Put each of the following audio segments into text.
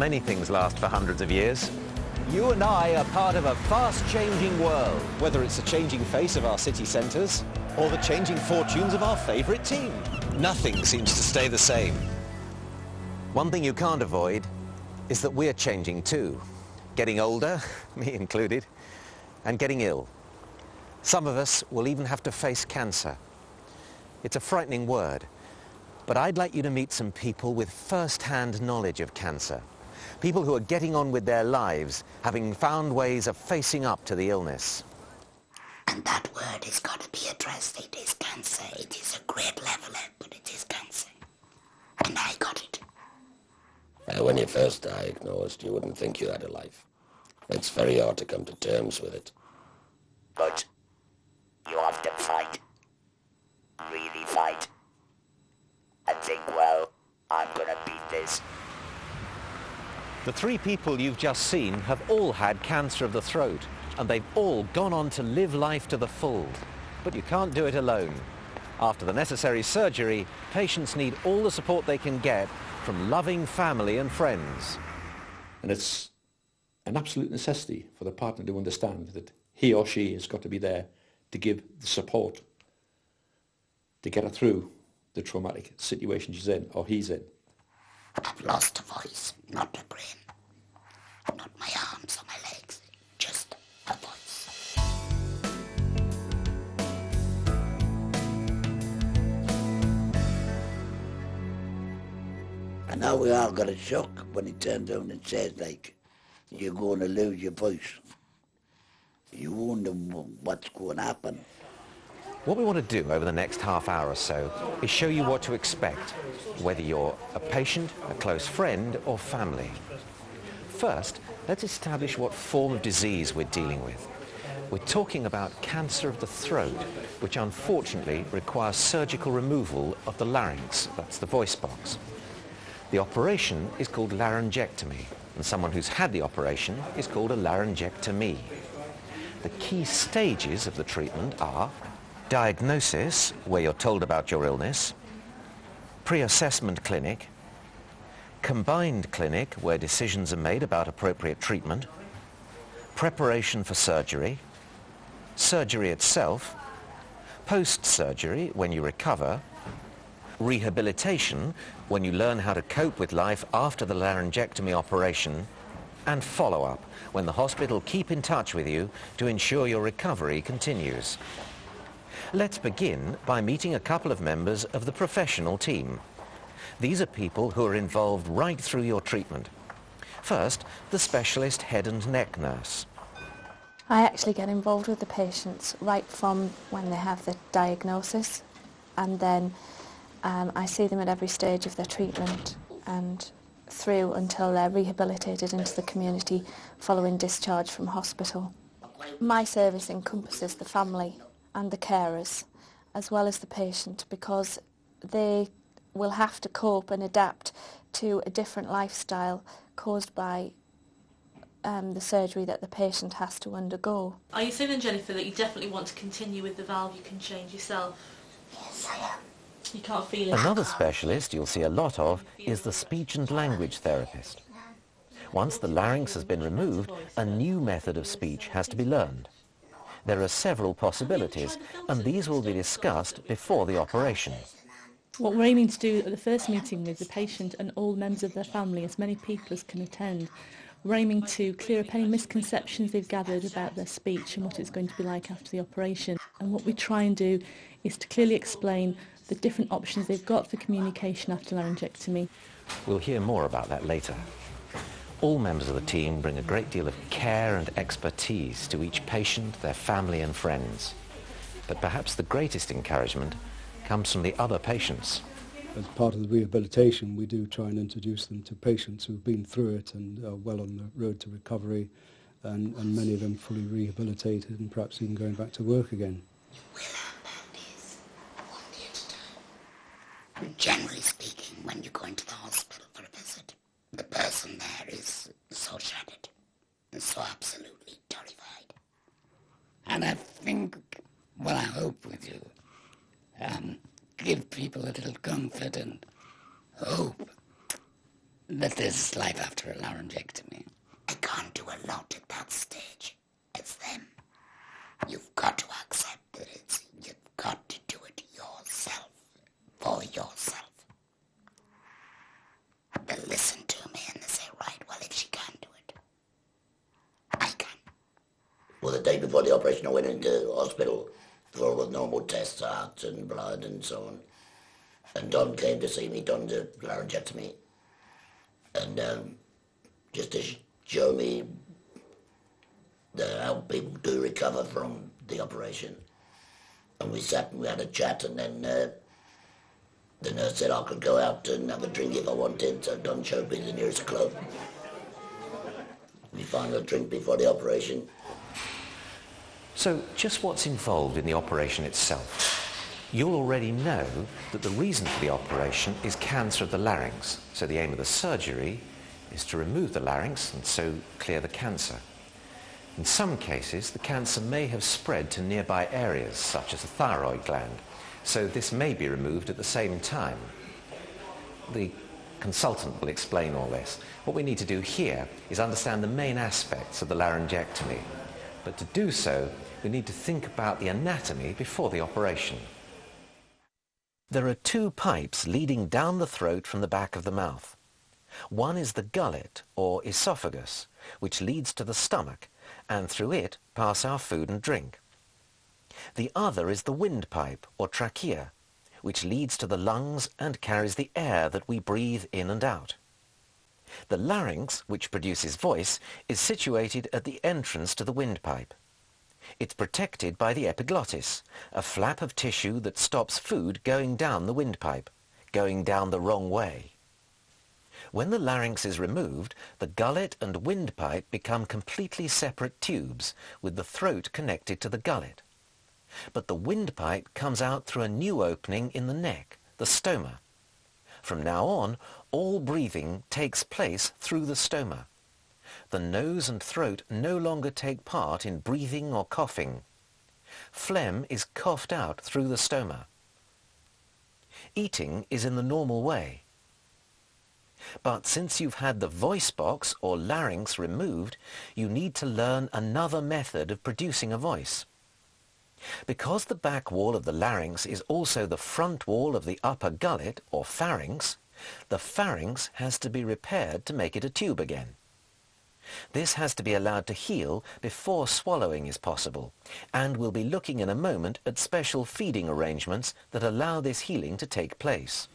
many things last for hundreds of years. You and I are part of a fast-changing world, whether it's the changing face of our city centres or the changing fortunes of our favourite team. Nothing seems to stay the same. One thing you can't avoid is that we're changing too. Getting older, me included, and getting ill. Some of us will even have to face cancer. It's a frightening word, but I'd like you to meet some people with first-hand knowledge of cancer. People who are getting on with their lives, having found ways of facing up to the illness. And that word has got to be addressed. It is cancer. It is a great leveler, but it is cancer. And I got it. When you're first diagnosed, you wouldn't think you had a life. It's very hard to come to terms with it. But you have to fight. Really fight. And think, well, I'm going to beat this. The three people you've just seen have all had cancer of the throat, and they've all gone on to live life to the full. But you can't do it alone. After the necessary surgery, patients need all the support they can get from loving family and friends. And it's an absolute necessity for the partner to understand that he or she has got to be there to give the support to get her through the traumatic situation she's in, or he's in. I've lost a voice, not a brain. Not my arms or my legs, just a voice. And now we all got a shock when he turned down and said, like, you're going to lose your voice. You wonder what's going to happen. What we want to do over the next half hour or so is show you what to expect, whether you're a patient, a close friend, or family. First, let's establish what form of disease we're dealing with. We're talking about cancer of the throat, which unfortunately requires surgical removal of the larynx, that's the voice box. The operation is called laryngectomy, and someone who's had the operation is called a laryngectomee. The key stages of the treatment are diagnosis, where you're told about your illness, pre-assessment clinic, combined clinic, where decisions are made about appropriate treatment, preparation for surgery, surgery itself, post-surgery, when you recover, rehabilitation, when you learn how to cope with life after the laryngectomy operation, and follow-up, when the hospital keep in touch with you to ensure your recovery continues. Let's begin by meeting a couple of members of the professional team. These are people who are involved right through your treatment. First, the specialist head and neck nurse. I actually get involved with the patients right from when they have the diagnosis, and then I see them at every stage of their treatment and through until they're rehabilitated into the community following discharge from hospital. My service encompasses the family and the carers, as well as the patient, because they will have to cope and adapt to a different lifestyle caused by the surgery that the patient has to undergo. Are you saying then, Jennifer, that you definitely want to continue with the valve you can change yourself? Yes, I am. You can't feel it? Another specialist you'll see a lot of is the speech and language therapist. Once the larynx has been removed, a new method of speech has to be learned. There are several possibilities, and these will be discussed before the operation. What we're aiming to do at the first meeting with the patient and all members of their family, as many people as can attend, we're aiming to clear up any misconceptions they've gathered about their speech and what it's going to be like after the operation. And what we try and do is to clearly explain the different options they've got for communication after laryngectomy. We'll hear more about that later. All members of the team bring a great deal of care and expertise to each patient, their family and friends. But perhaps the greatest encouragement comes from the other patients. As part of the rehabilitation, we do try and introduce them to patients who've been through it and are well on the road to recovery, and many of them fully rehabilitated and perhaps even going back to work again. Generally speaking, when you go into the hospital for a visit, the person there is so shattered and so absolutely terrified. And I think, well, I hope with you, give people a little comfort and hope that that this is life after a laryngectomy. I can't do a lot at that stage. It's them. You've got to accept that you've got to do it yourself, for yourself. They listen to me and they say, right, well, if she can't do it, I can. Well, the day before the operation, I went into hospital for all the normal tests, heart and blood and so on. And Don came to see me, Don did laryngectomy. And just to show me how people do recover from the operation. And we sat and we had a chat, and then the nurse said I could go out and have a drink if I wanted, so Don showed me the nearest club. We found a drink before the operation. So just what's involved in the operation itself? You'll already know that the reason for the operation is cancer of the larynx. So the aim of the surgery is to remove the larynx and so clear the cancer. In some cases, the cancer may have spread to nearby areas, such as the thyroid gland. So this may be removed at the same time. The consultant will explain all this. What we need to do here is understand the main aspects of the laryngectomy. But to do so, we need to think about the anatomy before the operation. There are two pipes leading down the throat from the back of the mouth. One is the gullet, or esophagus, which leads to the stomach, and through it pass our food and drink. The other is the windpipe, or trachea, which leads to the lungs and carries the air that we breathe in and out. The larynx, which produces voice, is situated at the entrance to the windpipe. It's protected by the epiglottis, a flap of tissue that stops food going down the windpipe, going down the wrong way. When the larynx is removed, the gullet and windpipe become completely separate tubes, with the throat connected to the gullet. But the windpipe comes out through a new opening in the neck, the stoma. From now on, all breathing takes place through the stoma. The nose and throat no longer take part in breathing or coughing. Phlegm is coughed out through the stoma. Eating is in the normal way. But since you've had the voice box or larynx removed, you need to learn another method of producing a voice. Because the back wall of the larynx is also the front wall of the upper gullet, or pharynx, the pharynx has to be repaired to make it a tube again. This has to be allowed to heal before swallowing is possible, and we'll be looking in a moment at special feeding arrangements that allow this healing to take place.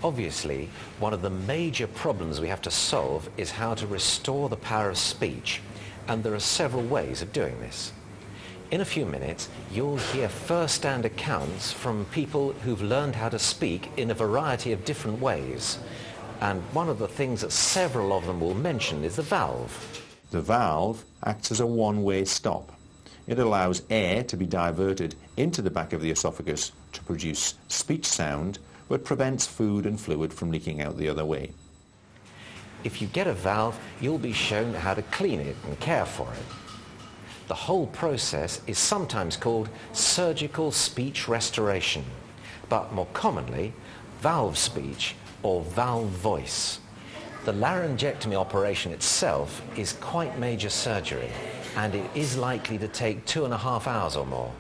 Obviously, one of the major problems we have to solve is how to restore the power of speech, and there are several ways of doing this. In a few minutes, you'll hear first-hand accounts from people who've learned how to speak in a variety of different ways. And one of the things that several of them will mention is the valve. The valve acts as a one-way stop. It allows air to be diverted into the back of the esophagus to produce speech sound, but prevents food and fluid from leaking out the other way. If you get a valve, you'll be shown how to clean it and care for it. The whole process is sometimes called surgical speech restoration, but more commonly, valve speech or valve voice. The laryngectomy operation itself is quite major surgery, and it is likely to take 2.5 hours or more.